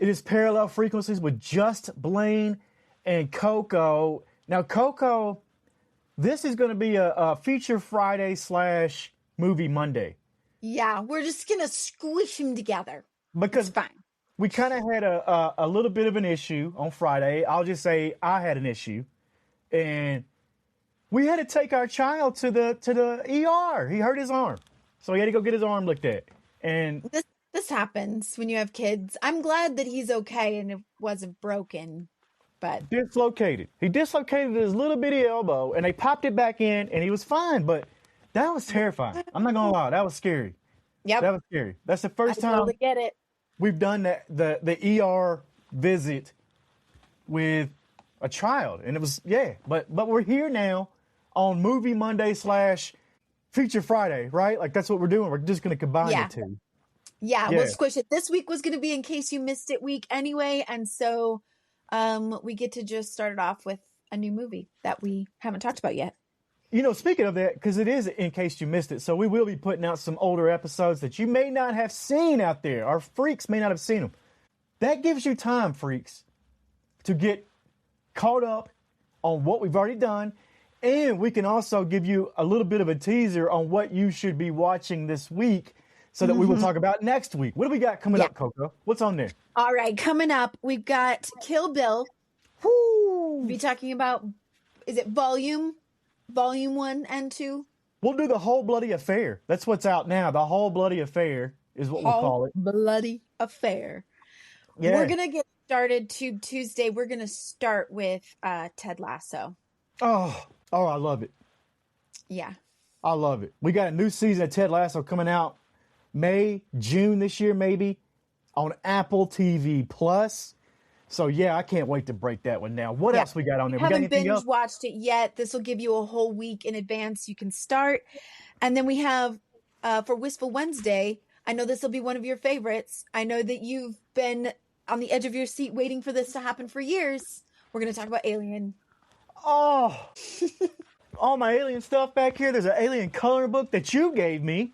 It is Parallel Frequencies with just Blane and Coco. Now, Coco, this is going to be a feature Friday / movie Monday. Yeah, we're just going to squish them together. Because it's fine. We kind of had a little bit of an issue on Friday. I'll just say I had an issue. And we had to take our child to the ER. He hurt his arm. So he had to go get his arm looked at. And this happens when you have kids. I'm glad that he's okay and it wasn't broken. But dislocated. He dislocated his little bitty elbow and they popped it back in and he was fine. But that was terrifying. I'm not going to lie. That was scary. Yep. That was scary. That's the first time totally get it. We've done the ER visit with a child. And it was, but we're here now on Movie Monday / Feature Friday, right? Like that's what we're doing. We're just going to combine the two. Yeah, we'll squish it. This week was going to be In Case You Missed It week anyway. And so we get to just start it off with a new movie that we haven't talked about yet. You know, speaking of that, because it is In Case You Missed It, so we will be putting out some older episodes that you may not have seen out there. Our freaks may not have seen them. That gives you time, freaks, to get caught up on what we've already done. And we can also give you a little bit of a teaser on what you should be watching this week so that we will talk about next week. What do we got coming up, Coco? What's on there? All right, coming up, we've got Kill Bill. We'll be talking about, is it Volume 1 and 2? We'll do The Whole Bloody Affair. That's what's out now. The Whole Bloody Affair is what we'll call it. Bloody Affair. Yeah. We're going to get started Tuesday. We're going to start with Ted Lasso. Oh, I love it. Yeah. I love it. We got a new season of Ted Lasso coming out May, June this year, maybe, on Apple TV Plus. So, I can't wait to break that one down. What else we got on there? We haven't binge watched it yet. This will give you a whole week in advance. You can start. And then we have, for Wistful Wednesday, I know this will be one of your favorites. I know that you've been on the edge of your seat waiting for this to happen for years. We're going to talk about Alien. Oh, all my Alien stuff back here. There's an Alien coloring book that you gave me.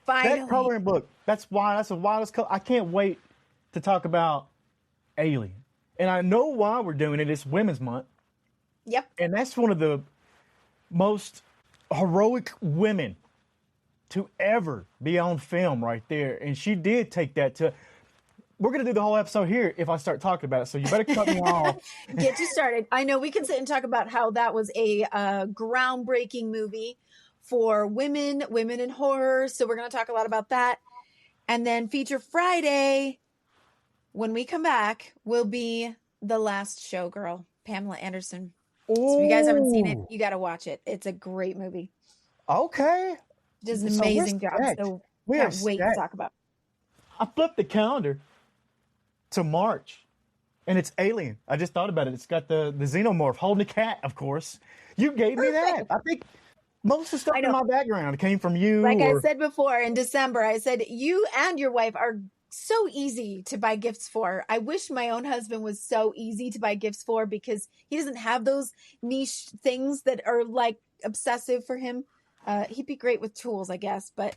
Finally. That coloring book. That's the wildest color. I can't wait to talk about Alien. And I know why we're doing it. It's Women's Month. Yep. And that's one of the most heroic women to ever be on film right there. And she did take that to... We're going to do the whole episode here if I start talking about it. So you better cut me off. Get you started. I know we can sit and talk about how that was a groundbreaking movie for women in horror. So we're going to talk a lot about that. And then Feature Friday... when we come back, will be The Last Showgirl, Pamela Anderson. Ooh. So if you guys haven't seen it, you got to watch it. It's a great movie. Okay. Does an amazing job. So we can't wait to talk about. I flipped the calendar to March, and it's Alien. I just thought about it. It's got the xenomorph holding a cat, of course. You gave me that. I think most of the stuff in my background came from you. Like I said before, in December, I said, you and your wife are so easy to buy gifts for. I wish my own husband was so easy to buy gifts for because he doesn't have those niche things that are like obsessive for him. He'd be great with tools, I guess. But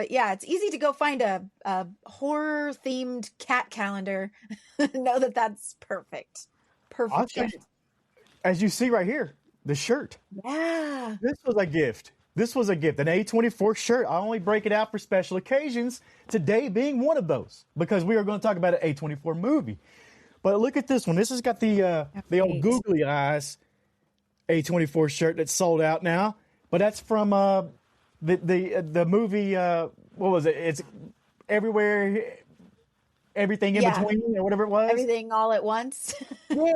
yeah, it's easy to go find a horror themed cat calendar. Know that's perfect. Perfect. As you see right here, the shirt. Yeah. This was a gift. An A24 shirt. I only break it out for special occasions, today being one of those, because we are going to talk about an A24 movie. But look at this one. This has got the old googly eyes A24 shirt that's sold out now. But that's from the movie, what was it? It's Everywhere, Everything in Between, or whatever it was. Everything All at Once. Yeah.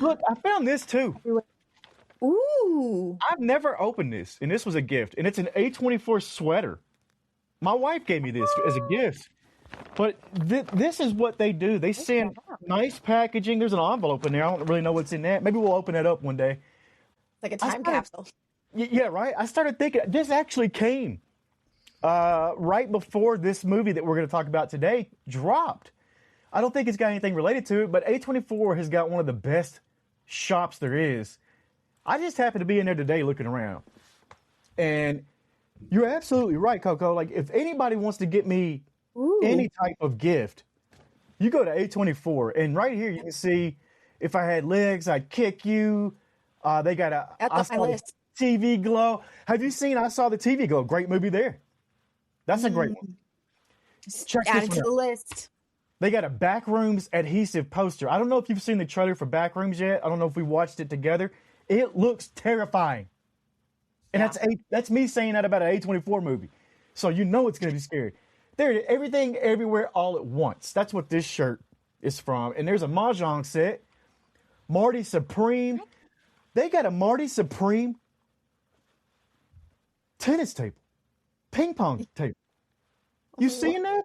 Look, I found this too. Ooh. I've never opened this, and this was a gift, and it's an A24 sweater. My wife gave me this as a gift, but this is what they do. They send nice packaging. There's an envelope in there. I don't really know what's in that. Maybe we'll open that up one day. Like a time capsule. Yeah, right. I started thinking, this actually came right before this movie that we're going to talk about today dropped. I don't think it's got anything related to it, but A24 has got one of the best shops there is. I just happened to be in there today looking around. And you're absolutely right, Coco. Like, if anybody wants to get me any type of gift, You go to A24, and right here you can see if I had legs, I'd kick you. They got That's I on my saw the list. TV glow. Have you seen I Saw the TV Glow? Great movie there. That's a great one. Check Add this it one to out. the list. They got a Backrooms adhesive poster. I don't know if you've seen the trailer for Backrooms yet. I don't know if we watched it together. It looks terrifying. And Yeah. that's me saying that about an A24 movie. So you know it's going to be scary. There, everything, everywhere, all at once. That's what this shirt is from. And there's a Mahjong set. Marty Supreme. They got a Marty Supreme tennis table. Ping pong table. You seeing that?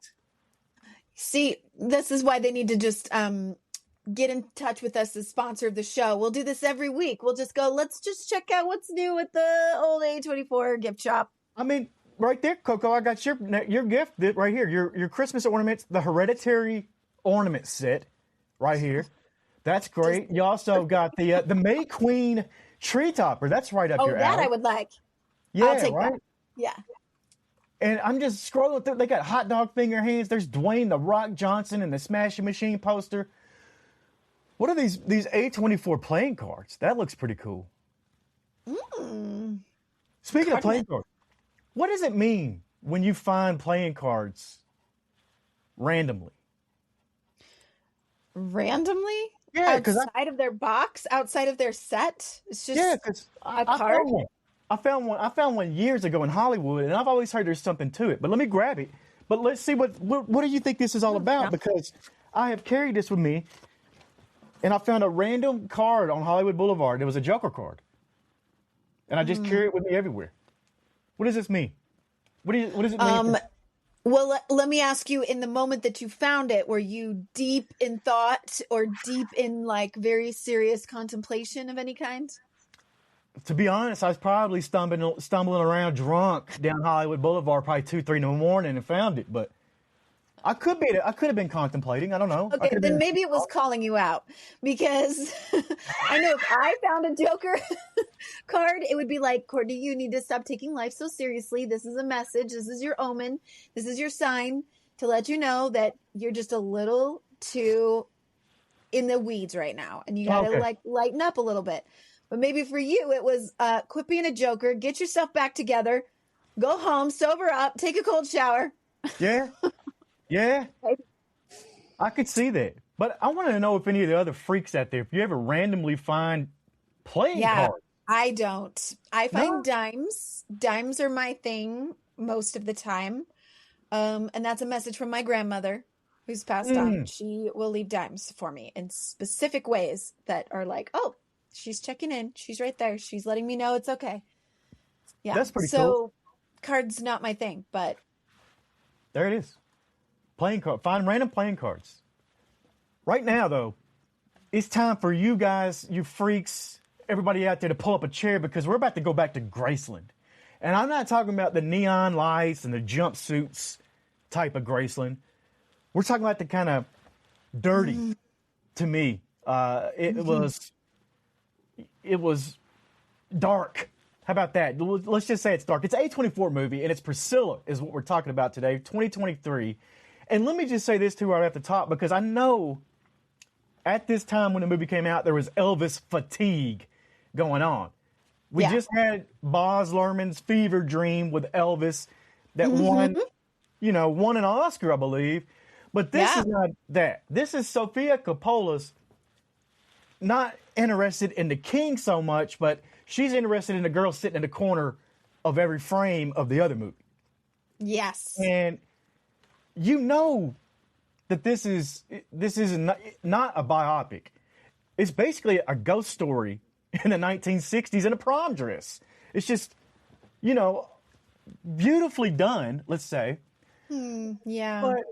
See, this is why they need to just get in touch with us as sponsor of the show. We'll do this every week. We'll just go, let's just check out what's new at the old A24 gift shop. I mean, right there, Coco, I got your gift right here. Your Christmas ornaments, the Hereditary ornament set right here. That's great. You also got the May Queen tree topper. That's right up your alley. I would like. Yeah, I'll take right? that. Yeah. And I'm just scrolling through. They got hot dog finger hands. There's Dwayne The Rock Johnson and the Smashing Machine poster. What are these A24 playing cards? That looks pretty cool. Speaking of playing cards, what does it mean when you find playing cards randomly? Randomly? Yeah, because outside of their box, outside of their set. It's just because a I card. found one. I found one years ago in Hollywood, and I've always heard there's something to it. But let me grab it. But let's see what do you think this is all about? Because I have carried this with me, and I found a random card on Hollywood Boulevard. It was a Joker card, and I just carry it with me everywhere. What does this mean? What does it mean? Well, let me ask you, in the moment that you found it, were you deep in thought or deep in like very serious contemplation of any kind? To be honest, I was probably stumbling around drunk down Hollywood Boulevard, probably 2, 3 in the morning, and found it. But I could have been contemplating. I don't know. Okay, then maybe it was calling you out, because I know if I found a Joker card, it would be like, Courtney, you need to stop taking life so seriously. This is a message. This is your omen. This is your sign to let you know that you're just a little too in the weeds right now, and you got to like lighten up a little bit. But maybe for you, it was quit being a joker, get yourself back together, go home, sober up, take a cold shower. Yeah. Yeah. I could see that. But I want to know if any of the other freaks out there, if you ever randomly find playing cards. I don't. I find dimes. Dimes are my thing most of the time. And that's a message from my grandmother who's passed on. She will leave dimes for me in specific ways that are like, oh, she's checking in. She's right there. She's letting me know it's okay. Yeah. That's pretty cool. So cards not my thing, but there it is. Playing card. Find random playing cards. Right now, though, it's time for you guys, you freaks, everybody out there to pull up a chair, because we're about to go back to Graceland. And I'm not talking about the neon lights and the jumpsuits type of Graceland. We're talking about the kind of dirty, to me. It was dark. How about that? Let's just say it's dark. It's an A24 movie, and it's Priscilla is what we're talking about today, 2023. And let me just say this too right at the top, because I know at this time when the movie came out, there was Elvis fatigue going on. We just had Baz Luhrmann's Fever Dream with Elvis that won an Oscar, I believe. But this is not that. This is Sofia Coppola's not interested in the king so much, but she's interested in the girl sitting in the corner of every frame of the other movie. Yes. And you know that this is not a biopic. It's basically a ghost story in the 1960s in a prom dress. It's just, beautifully done, let's say. Yeah. But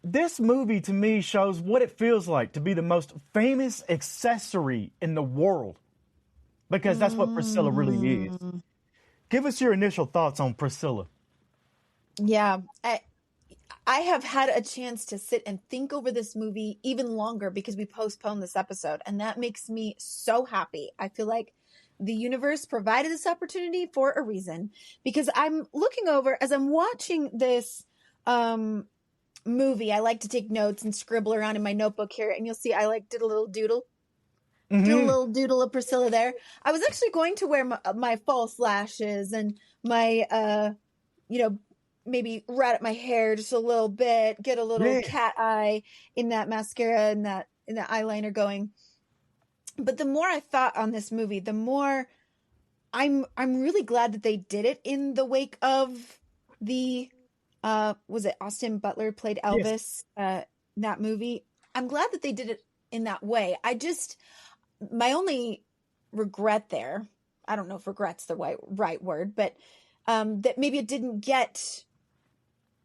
this movie, to me, shows what it feels like to be the most famous accessory in the world. Because that's what Priscilla really is. Give us your initial thoughts on Priscilla. Yeah. I have had a chance to sit and think over this movie even longer because we postponed this episode, and that makes me so happy. I feel like the universe provided this opportunity for a reason, because I'm looking over as I'm watching this movie, I like to take notes and scribble around in my notebook here, and you'll see I did a little doodle. Mm-hmm. Do a little doodle of Priscilla there. I was actually going to wear my false lashes and my, maybe rat at my hair just a little bit, get a little cat eye in that mascara and that eyeliner going. But the more I thought on this movie, the more I'm really glad that they did it in the wake of the was it Austin Butler played Elvis in that movie. I'm glad that they did it in that way. My only regret there, I don't know if regret's the right word, but that maybe it didn't get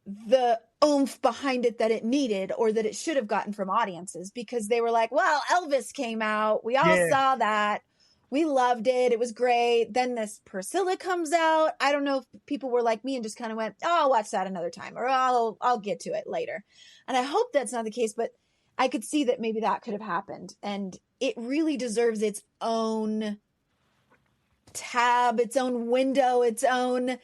the oomph behind it that it needed or that it should have gotten from audiences, because they were like, well, Elvis came out. We all saw that. We loved it. It was great. Then this Priscilla comes out. I don't know if people were like me and just kind of went, oh, I'll watch that another time, or I'll get to it later. And I hope that's not the case, but I could see that maybe that could have happened. And it really deserves its own tab, its own window, its own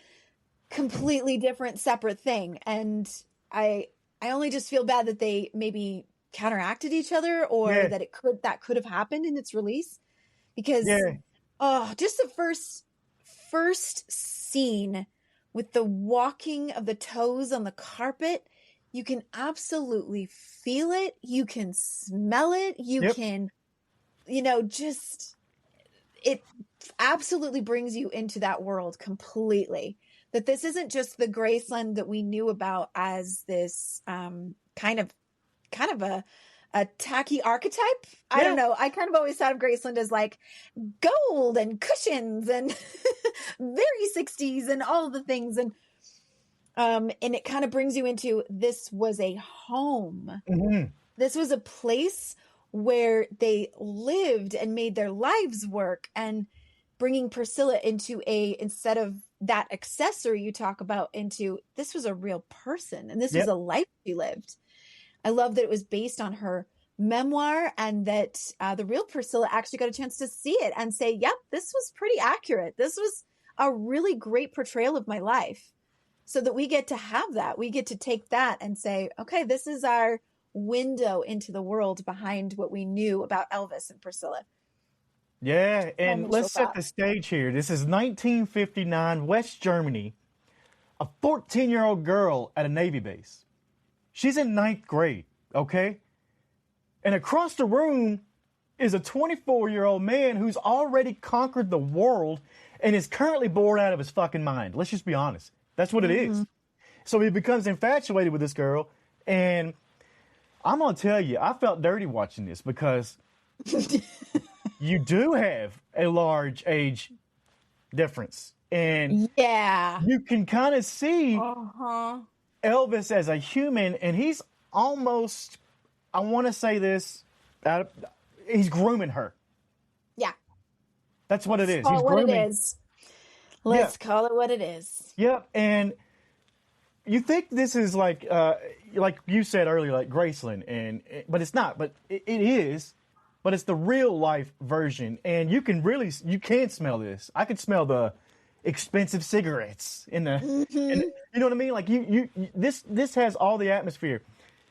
completely different separate thing. And I only just feel bad that they maybe counteracted each other, or that could have happened in its release, because just the first scene with the walking of the toes on the carpet, you can absolutely feel it. You can smell it. You can, just, it absolutely brings you into that world completely. That this isn't just the Graceland that we knew about as this kind of a tacky archetype. I don't know. I kind of always thought of Graceland as like gold and cushions and very 60s and all the things. And it kind of brings you into, this was a home. Mm-hmm. This was a place where they lived and made their lives work, and bringing Priscilla into instead of that accessory you talk about, into, this was a real person and this was a life she lived. I love that it was based on her memoir, and that the real Priscilla actually got a chance to see it and say, yep, this was pretty accurate. This was a really great portrayal of my life. So that we get to have that. We get to take that and say, okay, this is our window into the world behind what we knew about Elvis and Priscilla. Yeah, and let's set the stage here. This is 1959, West Germany. A 14-year-old girl at a Navy base. She's in 9th grade, okay? And across the room is a 24-year-old man who's already conquered the world and is currently bored out of his fucking mind. Let's just be honest. That's what it is. So he becomes infatuated with this girl, and I'm going to tell you, I felt dirty watching this, because you do have a large age difference. And you can kind of see Elvis as a human, and he's almost, I want to say this, he's grooming her. Yeah. That's what it is. He's grooming. Let's call it what it is. Yep. And you think this is like you said earlier, like Graceland, but it's not. But it is. But it's the real life version, and you can smell this. I can smell the expensive cigarettes in the, you know what I mean? Like this has all the atmosphere.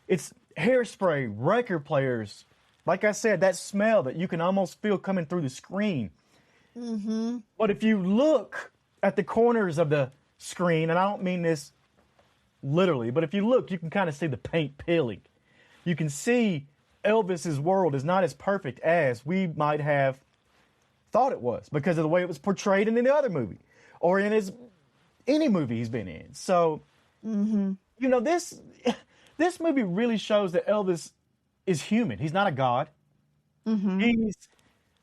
It's hairspray, record players. Like I said, that smell that you can almost feel coming through the screen. Mm-hmm. But if you look at the corners of the screen, and I don't mean this literally, but if you look, you can kind of see the paint peeling. You can see Elvis's world is not as perfect as we might have thought it was, because of the way it was portrayed in the other movie, or in any movie he's been in. So, this movie really shows that Elvis is human. He's not a god. Mm-hmm. He's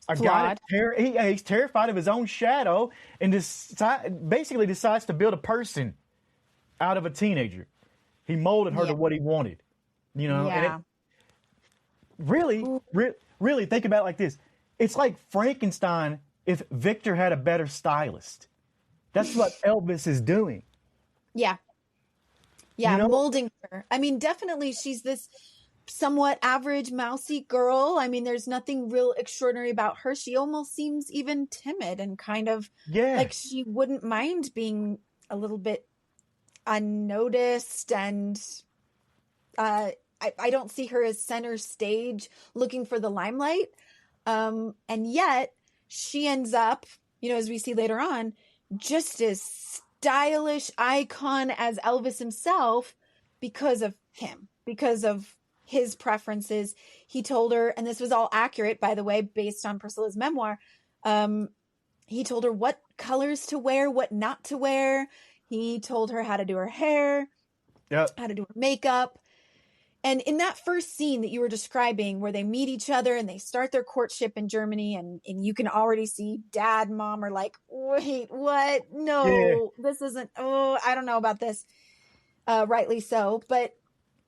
a guy he's terrified of his own shadow, and basically decides to build a person out of a teenager. He molded her to what he wanted, and really think about it like this. It's like Frankenstein if Victor had a better stylist. That's what Elvis is doing. Yeah. Yeah, molding her. I mean, definitely she's this somewhat average, mousy girl. I mean, there's nothing real extraordinary about her. She almost seems even timid and kind of like she wouldn't mind being a little bit unnoticed and I don't see her as center stage looking for the limelight. And yet she ends up, as we see later on, just as stylish icon as Elvis himself because of him, because of his preferences. He told her, and this was all accurate, by the way, based on Priscilla's memoir. He told her what colors to wear, what not to wear. He told her how to do her hair, how to do her makeup. And in that first scene that you were describing where they meet each other and they start their courtship in Germany, and you can already see dad and mom are like, wait, what? No, this isn't, I don't know about this. Rightly so. But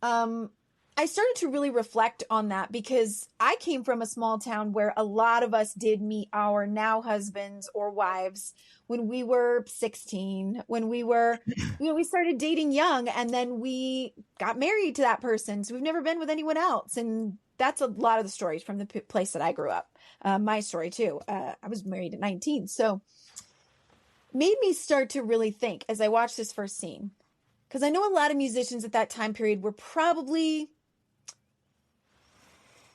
I started to really reflect on that because I came from a small town where a lot of us did meet our now husbands or wives when we were 16, when we were, we started dating young, and then we got married to that person. So we've never been with anyone else. And that's a lot of the stories from the place that I grew up. My story too. I was married at 19. So made me start to really think as I watched this first scene, because I know a lot of musicians at that time period were probably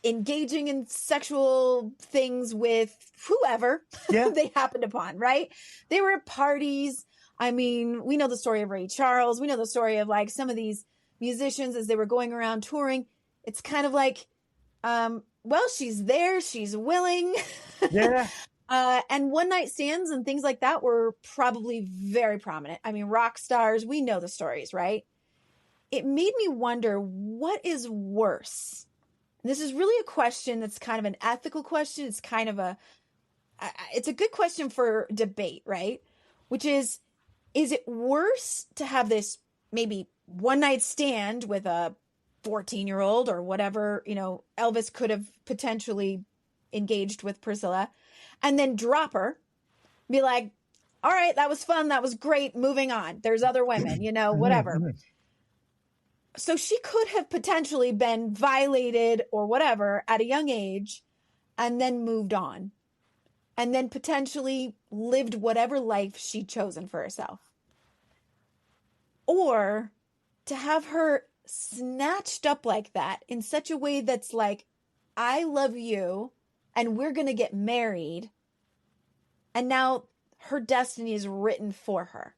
engaging in sexual things with whoever they happened upon, right? They were at parties. I mean, we know the story of Ray Charles. We know the story of like some of these musicians as they were going around touring. It's kind of like, well, she's there, she's willing. Yeah. And one night stands and things like that were probably very prominent. I mean, rock stars, we know the stories, right? It made me wonder, what is worse? And this is really a question that's kind of an ethical question. It's kind of it's a good question for debate, right? Which is it worse to have this maybe one night stand with a 14-year-old or whatever, Elvis could have potentially engaged with Priscilla, and then drop her, be like, all right, that was fun. That was great. Moving on. There's other women, whatever. So she could have potentially been violated or whatever at a young age and then moved on and then potentially lived whatever life she'd chosen for herself. Or to have her snatched up like that in such a way that's like, I love you and we're going to get married. And now her destiny is written for her.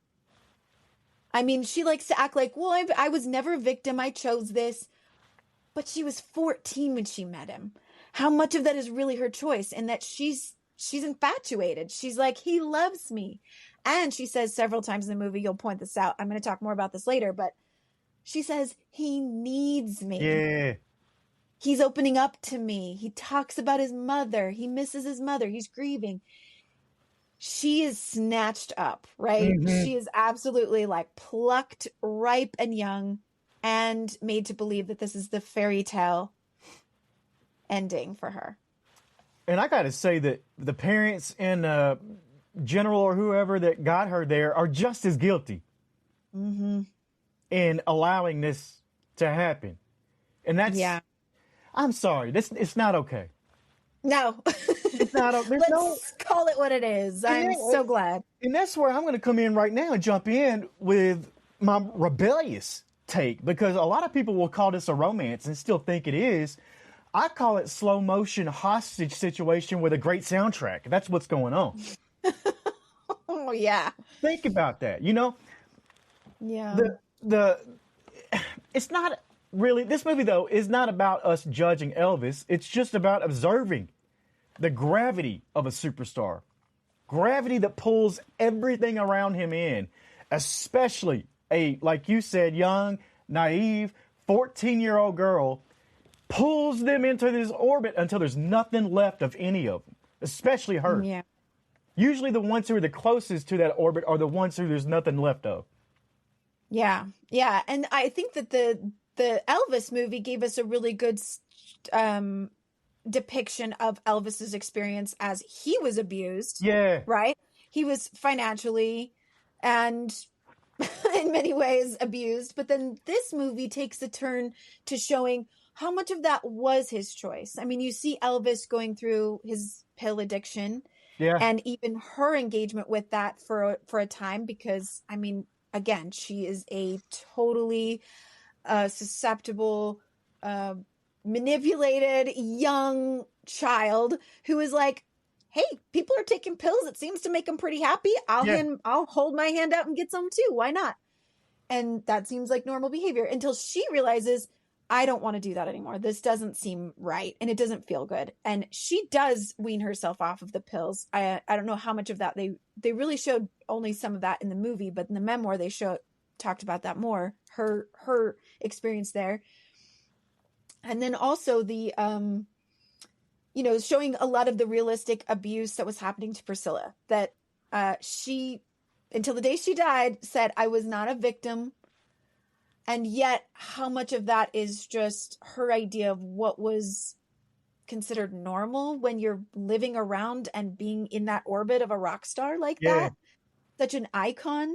I mean, she likes to act like, well, I was never a victim. I chose this. But she was 14 when she met him. How much of that is really her choice? And that she's infatuated. She's like, he loves me. And she says several times in the movie, you'll point this out, I'm going to talk more about this later, but she says, he needs me. Yeah. He's opening up to me. He talks about his mother. He misses his mother. He's grieving. She is snatched up, right? Mm-hmm. She is absolutely like plucked, ripe and young, and made to believe that this is the fairy tale ending for her. And I got to say that the parents and general or whoever that got her there are just as guilty in allowing this to happen. And that's, I'm sorry, it's not okay. No. It's not. Let's call it what it is. I'm so glad. And that's where I'm going to come in right now and jump in with my rebellious take, because a lot of people will call this a romance and still think it is. I call it slow motion hostage situation with a great soundtrack. That's what's going on. Oh, yeah. Think about that. Yeah. It's not really, this movie though is not about us judging Elvis. It's just about observing the gravity of a superstar, gravity that pulls everything around him in, especially like you said, young, naive, 14-year-old girl pulls them into this orbit until there's nothing left of any of them, especially her. Yeah. Usually the ones who are the closest to that orbit are the ones who there's nothing left of. Yeah. Yeah. And I think that the Elvis movie gave us a really good depiction of Elvis's experience as he was abused. Yeah. Right? He was financially and in many ways abused. But then this movie takes a turn to showing how much of that was his choice. I mean, you see Elvis going through his pill addiction and even her engagement with that for a time, because, I mean, again, she is a totally susceptible, manipulated young child who is like, hey, people are taking pills. It seems to make them pretty happy. I'll hold my hand out and get some too. Why not? And that seems like normal behavior until she realizes, I don't want to do that anymore. This doesn't seem right. And it doesn't feel good. And she does wean herself off of the pills. I don't know how much of that they really showed only some of that in the movie, but in the memoir, they talked about that more, her experience there. And then also the, showing a lot of the realistic abuse that was happening to Priscilla, that she, until the day she died, said, I was not a victim. And yet how much of that is just her idea of what was considered normal when you're living around and being in that orbit of a rock star like that, such an icon.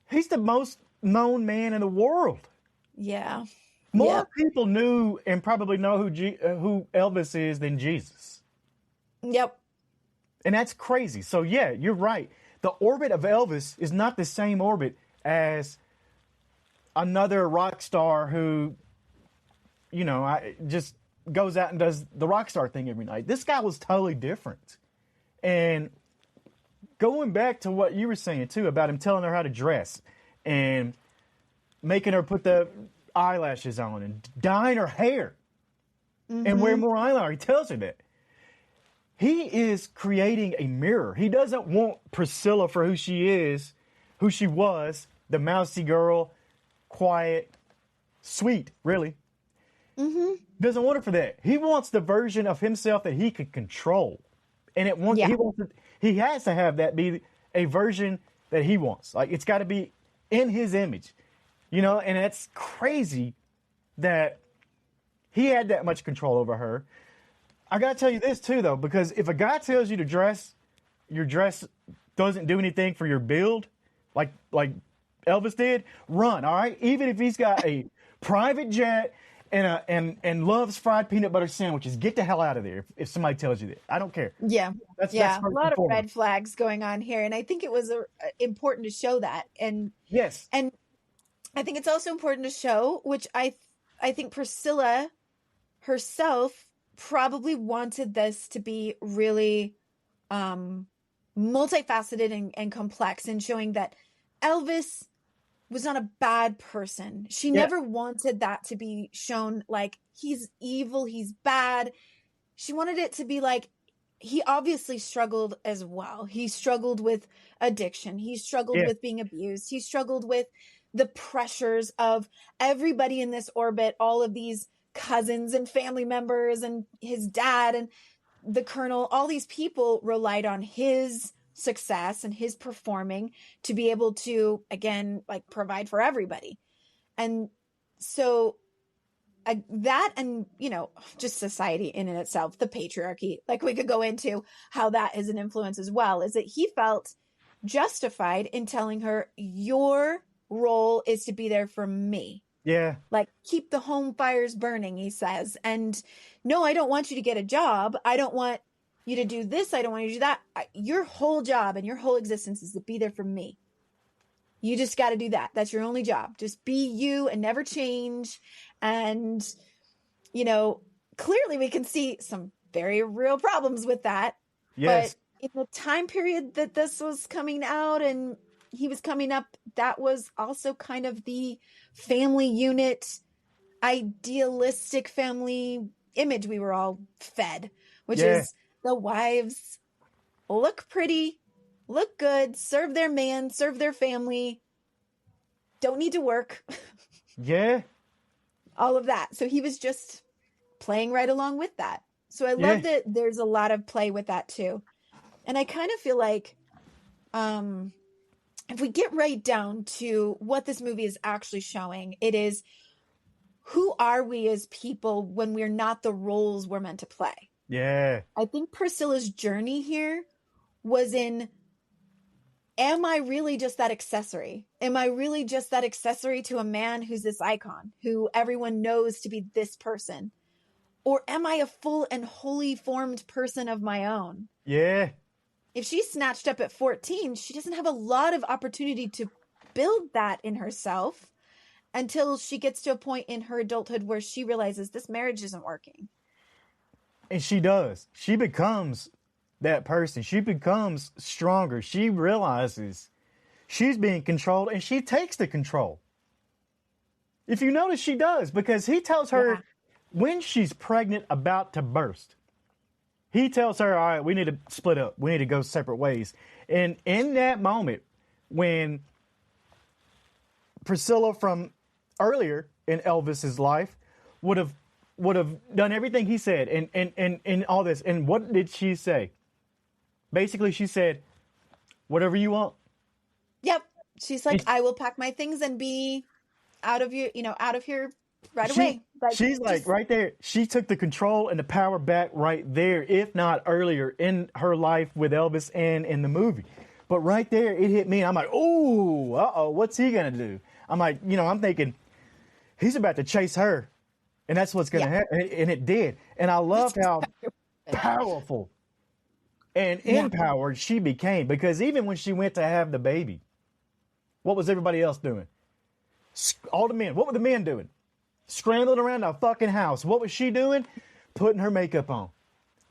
He's the most known man in the world. Yeah. More people knew and probably know who Elvis is than Jesus. Yep. And that's crazy. So yeah, you're right. The orbit of Elvis is not the same orbit as another rock star who, just goes out and does the rock star thing every night. This guy was totally different. And going back to what you were saying too about him telling her how to dress and making her put the eyelashes on and dyeing her hair and wear more eyeliner. He tells her that. He is creating a mirror. He doesn't want Priscilla for who she is, who she was, the mousy girl, quiet, sweet, really. Doesn't want her for that. He wants the version of himself that he could control. And he has to have that be a version that he wants. Like, it's got to be in his image. And it's crazy that he had that much control over her. I got to tell you this too, though, because if a guy tells you to dress, your dress doesn't do anything for your build, like Elvis did, run, all right? Even if he's got a private jet and loves fried peanut butter sandwiches, get the hell out of there if somebody tells you that. I don't care. Yeah. That's a lot of red flags going on here. And I think it was important to show that. And yes. And I think it's also important to show, which I think Priscilla herself probably wanted this to be really multifaceted and complex, and showing that Elvis was not a bad person. She never wanted that to be shown like he's evil, he's bad. She wanted it to be like, he obviously struggled as well. He struggled with addiction. He struggled with being abused. He struggled with the pressures of everybody in this orbit, all of these cousins and family members and his dad and the colonel, all these people relied on his success and his performing to be able to, again, like, provide for everybody. And so that, and, just society in and itself, the patriarchy, like, we could go into how that is an influence as well, is that he felt justified in telling her, your role is to be there for me. Yeah. Like, keep the home fires burning, he says. And no, I don't want you to get a job. I don't want you to do this. I don't want you to do that. Your whole job and your whole existence is to be there for me. You just got to do that. That's your only job. Just be you and never change. And, clearly we can see some very real problems with that. Yes. But in the time period that this was coming out and he was coming up, that was also kind of the family unit, idealistic family image we were all fed, which is the wives look pretty, look good, serve their man, serve their family, don't need to work. Yeah. All of that. So he was just playing right along with that. So I love that there's a lot of play with that too. And I kind of feel like, if we get right down to what this movie is actually showing, it is, who are we as people when we're not the roles we're meant to play? Yeah. I think Priscilla's journey here was in, am I really just that accessory? Am I really just that accessory to a man who's this icon, who everyone knows to be this person? Or am I a full and wholly formed person of my own? Yeah. If she's snatched up at 14, she doesn't have a lot of opportunity to build that in herself. until she gets to a point in her adulthood where she realizes this marriage isn't working. And she does. She becomes that person. She becomes stronger. She realizes she's being controlled and she takes the control. If you notice, she does, because he tells her when she's pregnant, about to burst, he tells her, all right, we need to split up. We need to go separate ways. And in that moment, when Priscilla from earlier in Elvis's life would have done everything he said and all this. And what did she say? Basically, she said, whatever you want. Yep. She's like, I will pack my things and be out of here right away. Like, she's like right there. She took the control and the power back right there, if not earlier in her life with Elvis and in the movie. But right there, it hit me. I'm like, oh, uh-oh, what's he going to do? I'm like, I'm thinking he's about to chase her. And that's what's going to happen. And it did. And I loved how powerful and empowered she became. Because even when she went to have the baby, what was everybody else doing? All the men. What were the men doing? Scrambling around the fucking house. What was she doing? Putting her makeup on.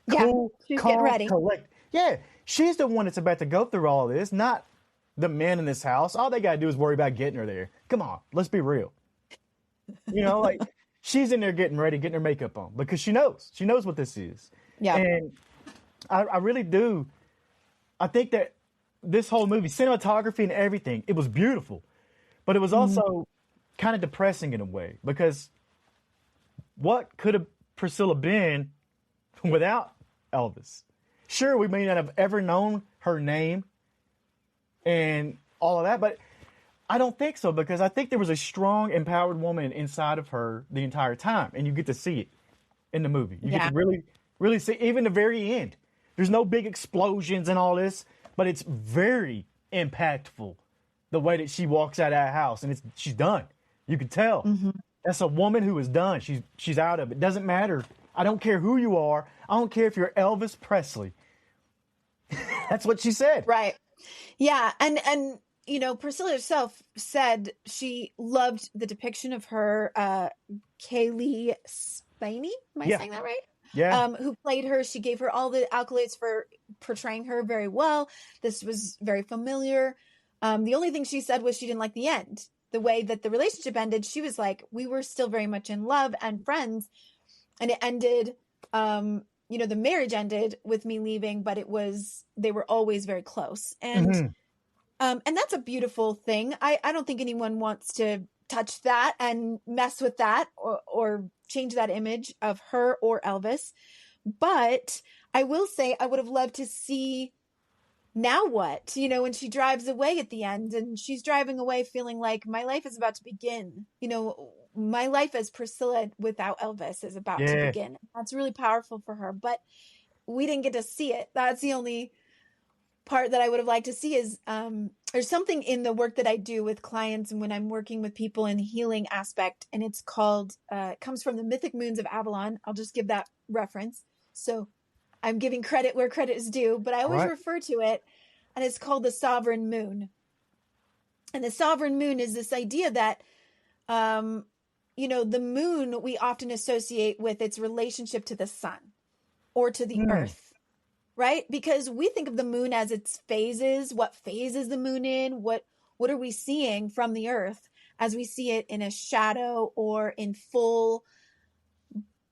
Cool, she's calm, getting ready. collect. Yeah, she's the one that's about to go through all this, not the men in this house. All they got to do is worry about getting her there. Come on, let's be real. Like she's in there getting ready, getting her makeup on because she knows what this is. Yeah. And I really do. I think that this whole movie, cinematography and everything, it was beautiful, but it was also kind of depressing in a way, because what could have Priscilla been without Elvis? Sure, we may not have ever known her name and all of that, but I don't think so, because I think there was a strong, empowered woman inside of her the entire time, and you get to see it in the movie. You get to really, really see, even the very end. There's no big explosions and all this, but it's very impactful the way that she walks out of that house, and she's done. You can tell. That's a woman who is done. She's out of it. Doesn't matter. I don't care who you are. I don't care if you're Elvis Presley. That's what she said. Right. Yeah. And Priscilla herself said she loved the depiction of her, Kaylee Spaney. Am I saying that right? Yeah. Who played her. She gave her all the accolades for portraying her very well. This was very familiar. The only thing she said was she didn't like the end. The way that the relationship ended, she was like, we were still very much in love and friends. And it ended, the marriage ended with me leaving, but they were always very close. And that's a beautiful thing. I don't think anyone wants to touch that and mess with that or change that image of her or Elvis. But I will say I would have loved to see now what, when she drives away at the end, and she's driving away feeling like my life is about to begin. My life as Priscilla without Elvis is about to begin. That's really powerful for her, but we didn't get to see it. That's the only part that I would have liked to see is, there's something in the work that I do with clients and when I'm working with people in the healing aspect, and it's called, it comes from the Mythic Moons of Avalon. I'll just give that reference. So I'm giving credit where credit is due, but I always refer to it, and it's called the sovereign moon. And the sovereign moon is this idea that, the moon we often associate with its relationship to the sun or to the earth, right? Because we think of the moon as its phases. What phase is the moon in? What are we seeing from the earth as we see it in a shadow or in full?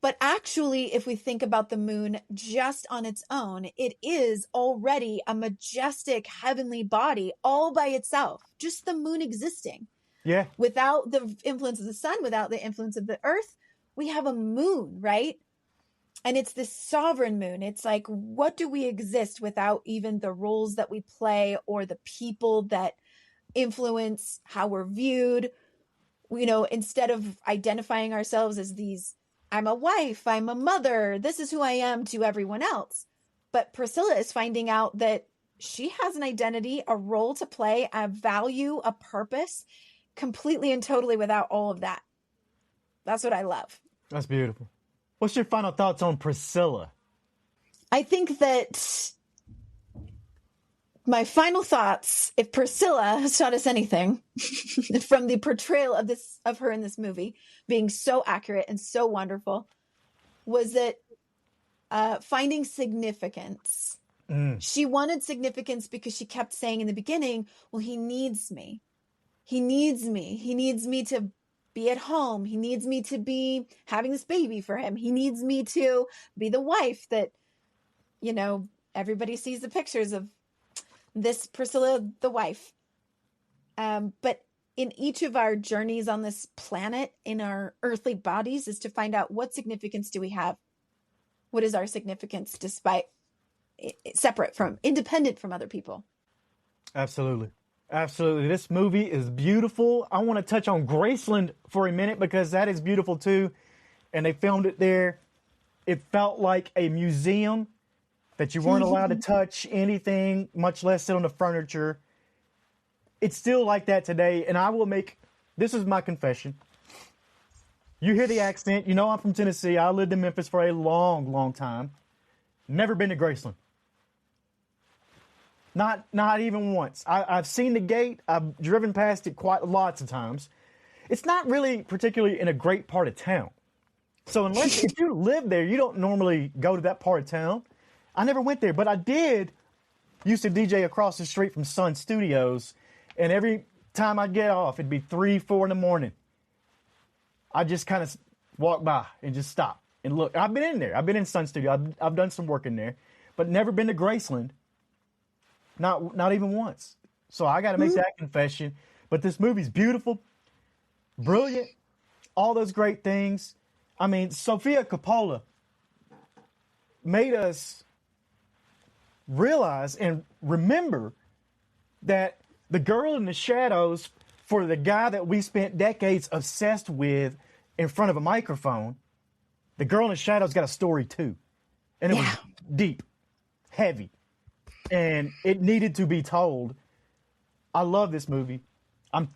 But actually, if we think about the moon just on its own, it is already a majestic heavenly body all by itself, just the moon existing. Yeah. Without the influence of the sun, without the influence of the earth, we have a moon, right? And it's this sovereign moon. It's like, what do we exist without even the roles that we play or the people that influence how we're viewed? Instead of identifying ourselves as these, I'm a wife, I'm a mother, this is who I am to everyone else. But Priscilla is finding out that she has an identity, a role to play, a value, a purpose, completely and totally without all of that. That's what I love. That's beautiful. What's your final thoughts on Priscilla? I think that my final thoughts, if Priscilla has taught us anything from the portrayal of her in this movie being so accurate and so wonderful, was that finding significance. She wanted significance because she kept saying in the beginning, well, he needs me. He needs me. He needs me to be at home. He needs me to be having this baby for him. He needs me to be the wife that, you know, everybody sees the pictures of this Priscilla, the wife. But in each of our journeys on this planet, in our earthly bodies, is to find out what significance do we have? What is our significance independent from other people? Absolutely. Absolutely. This movie is beautiful. I want to touch on Graceland for a minute because that is beautiful too. And they filmed it there. It felt like a museum that you weren't allowed to touch anything, much less sit on the furniture. It's still like that today. And I will this is my confession. You hear the accent. You know I'm from Tennessee. I lived in Memphis for a long, long time. Never been to Graceland. Not even once. I've seen the gate. I've driven past it quite lots of times. It's not really particularly in a great part of town. So if you live there, you don't normally go to that part of town. I never went there, but I used to DJ across the street from Sun Studios. And every time I'd get off, it'd be 3, 4 in the morning. I just kind of walk by and just stop and look. I've been in there. I've been in Sun Studio. I've done some work in there, but never been to Graceland. Not even once. So I got to make that confession. But this movie's beautiful, brilliant, all those great things. I mean, Sofia Coppola made us realize and remember that the girl in the shadows, for the guy that we spent decades obsessed with in front of a microphone, the girl in the shadows got a story too. And it was deep, heavy. And it needed to be told. I love this movie. I'm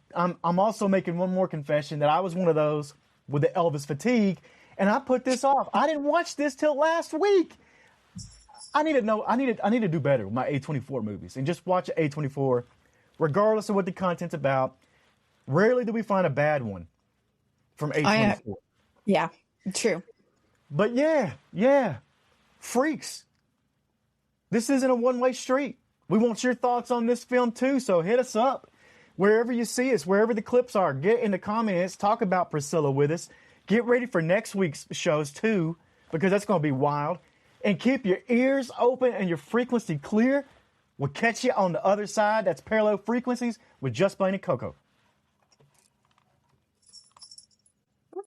also making one more confession that I was one of those with the Elvis fatigue, and I put this off. I didn't watch this till last week. I need to do better with my A24 movies and just watch A24, regardless of what the content's about. Rarely do we find a bad one from A24. Yeah, true. But yeah, freaks. This isn't a one-way street. We want your thoughts on this film too, so hit us up. Wherever you see us, wherever the clips are, get in the comments, talk about Priscilla with us. Get ready for next week's shows too, because that's going to be wild. And keep your ears open and your frequency clear. We'll catch you on the other side. That's Parallel Frequencies with just Blane and Coco.